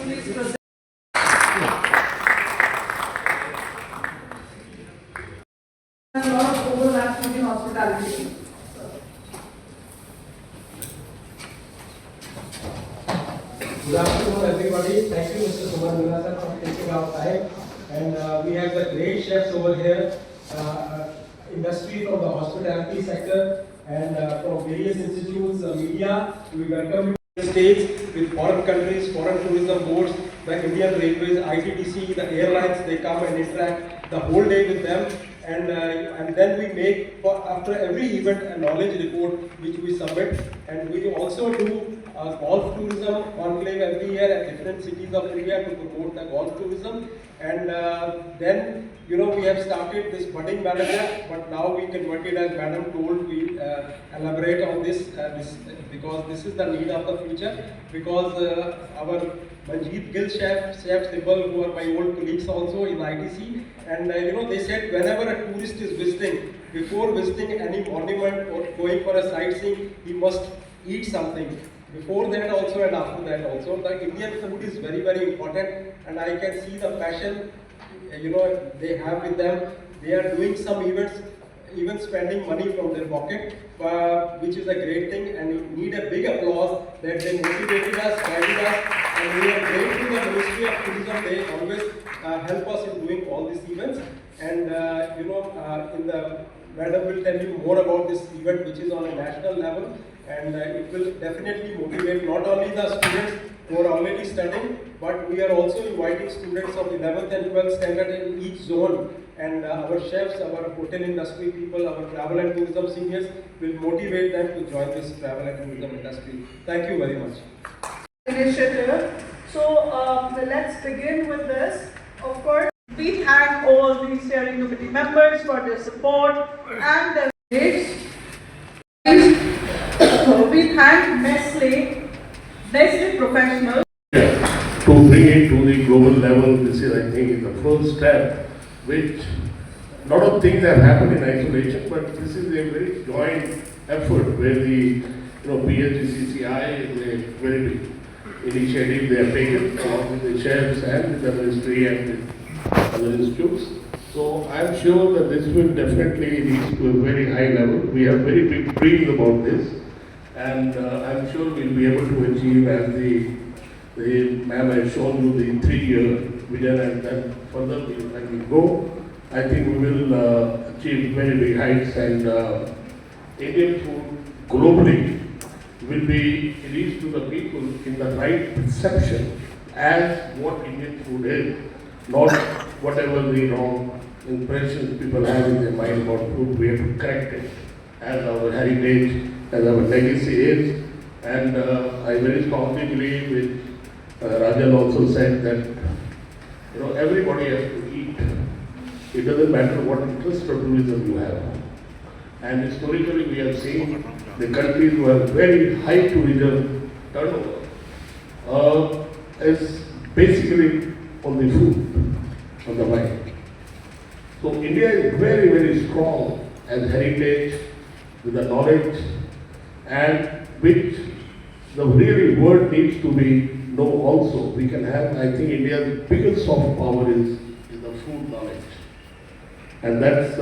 Please present. A lot of overlaps with the hospitality. Good afternoon, everybody. Thank you, Mr. Subramanian sir, for taking our time. And we have the great chefs over here, industry from the hospitality sector and from various institutes, media. We welcome you to the stage with foreign countries, foreign tourism boards, the Indian Railways, ITTC, the airlines. They come and interact the whole day with them. And then we make, after every event, a knowledge report which we submit. And we also do golf tourism conclave every year at different cities of India to promote the golf tourism. And then, we have started this budding manager, but now we converted, as Madam told, we elaborate on this, because this is the need of the future. Because our Manjeet Gill chef Sibal, who are my old colleagues also in ITC, and they said whenever a tourist is visiting, before visiting any monument or going for a sightseeing, he must eat something. Before that also and after that also, the Indian food is very, very important, and I can see the passion they have with them. They are doing some events, even spending money from their pocket, which is a great thing, and we need a big applause that they motivated us, guided us, and we are grateful to the Ministry of Tourism. They always help us in doing all these events. And Madam will tell you more about this event, which is on a national level, and it will definitely motivate not only the students who are already studying, but we are also inviting students of 11th and 12th standard in each zone. And our chefs, our hotel industry people, our travel and tourism seniors will motivate them to join this travel and tourism industry. Thank you very much. Initiative. So let's begin with this. Of course, we thank all the steering committee members for their support and their aids. We thank Nestle Professionals. To bring it to the global level, this is, I think, the first step, which a lot of things have happened in isolation, but this is a very joint effort where the PHDCCI is a very big initiative they have taken along with the chefs and with the ministry and with other institutes. So I am sure that this will definitely reach to a very high level. We have very big dreams about this, and I am sure we will be able to achieve, as the ma'am has shown you, the 3-year vision, and then further when we go, I think we will achieve very big heights, and Indian food globally will be reached to the people in the right perception as what Indian food is, not whatever the wrong impressions people have in their mind about food. We have to correct it as our heritage, as our legacy is. And I very strongly believe, which Rajan also said, that everybody has to eat. It doesn't matter what interest of tourism you have. And historically we have seen the countries who have very high tourism turnover is basically on the food, on the wine. So India is very, very strong as heritage, with the knowledge, and which the really world needs to be know also. We can have, I think India's biggest soft power is the food knowledge. And that's,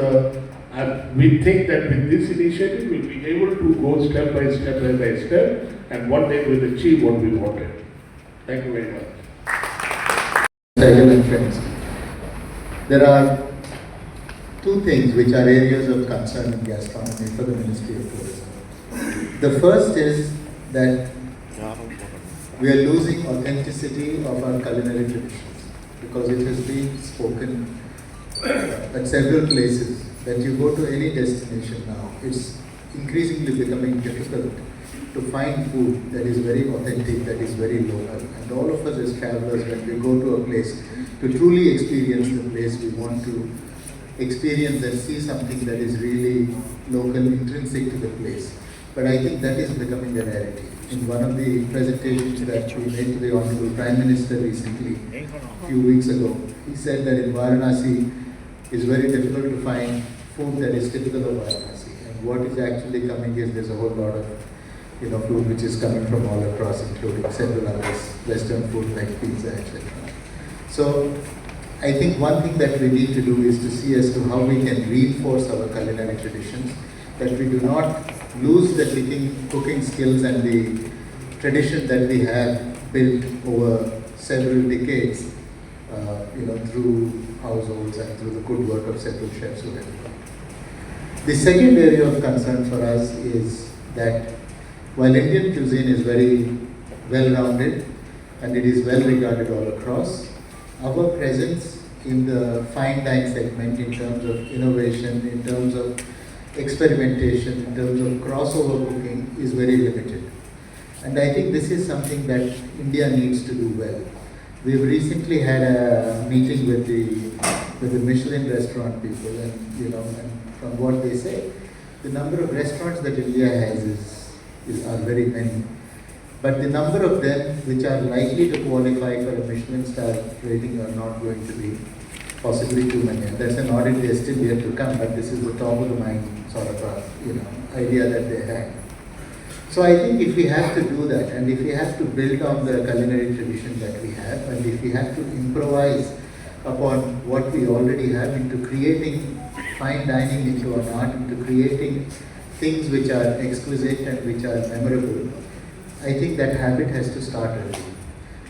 we think that with this initiative we'll be able to go step by step, and one day we'll achieve what we wanted. Thank you very much. And friends, there are two things which are areas of concern in gastronomy for the Ministry of Tourism. The first is that we are losing authenticity of our culinary traditions, because it has been spoken at several places that you go to any destination now, it's increasingly becoming difficult to find food that is very authentic, that is very local. And all of us as travelers, when we go to a place, to truly experience the place, we want to experience and see something that is really local, intrinsic to the place. But I think that is becoming a rarity. In one of the presentations that we made to the Honorable Prime Minister recently, a few weeks ago, he said that in Varanasi, it's very difficult to find food that is typical of Varanasi. And what is actually coming is there's a whole lot of food which is coming from all across, including several others, Western food like pizza, etc. So I think one thing that we need to do is to see as to how we can reinforce our culinary traditions, that we do not lose the cooking skills and the tradition that we have built over several decades, through households and through the good work of several chefs who have come. The second area of concern for us is that while Indian cuisine is very well-rounded and it is well regarded all across, our presence in the fine dine segment in terms of innovation, in terms of experimentation, in terms of crossover cooking is very limited. And I think this is something that India needs to do well. We've recently had a meeting with the Michelin restaurant people, and and from what they say, the number of restaurants that India has are very many. But the number of them which are likely to qualify for a Michelin star rating are not going to be possibly too many. And that's an audit they still yet to come, but this is the top of the mind sort of idea that they have. So I think if we have to do that, and if we have to build on the culinary tradition that we have, and if we have to improvise upon what we already have into creating fine dining into an art, into creating things which are exquisite and which are memorable, I think that habit has to start early.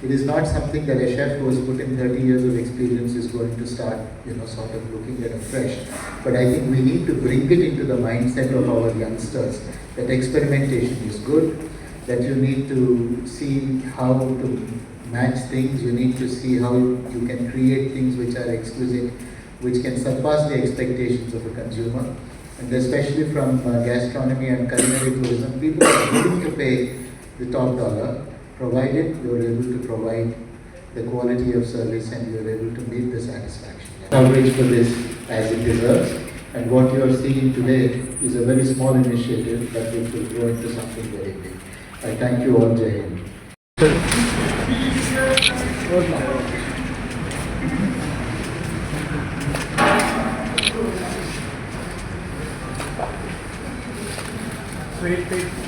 It is not something that a chef who has put in 30 years of experience is going to start, sort of looking at afresh. But I think we need to bring it into the mindset of our youngsters that experimentation is good, that you need to see how to match things, you need to see how you can create things which are exquisite, which can surpass the expectations of a consumer. And especially from gastronomy and culinary tourism, people are willing to pay the top dollar, provided you are able to provide the quality of service and you are able to meet the satisfaction. Coverage for this as it deserves, and what you are seeing today is a very small initiative that will grow into something very big. I thank you all, Jai Hind. Wait.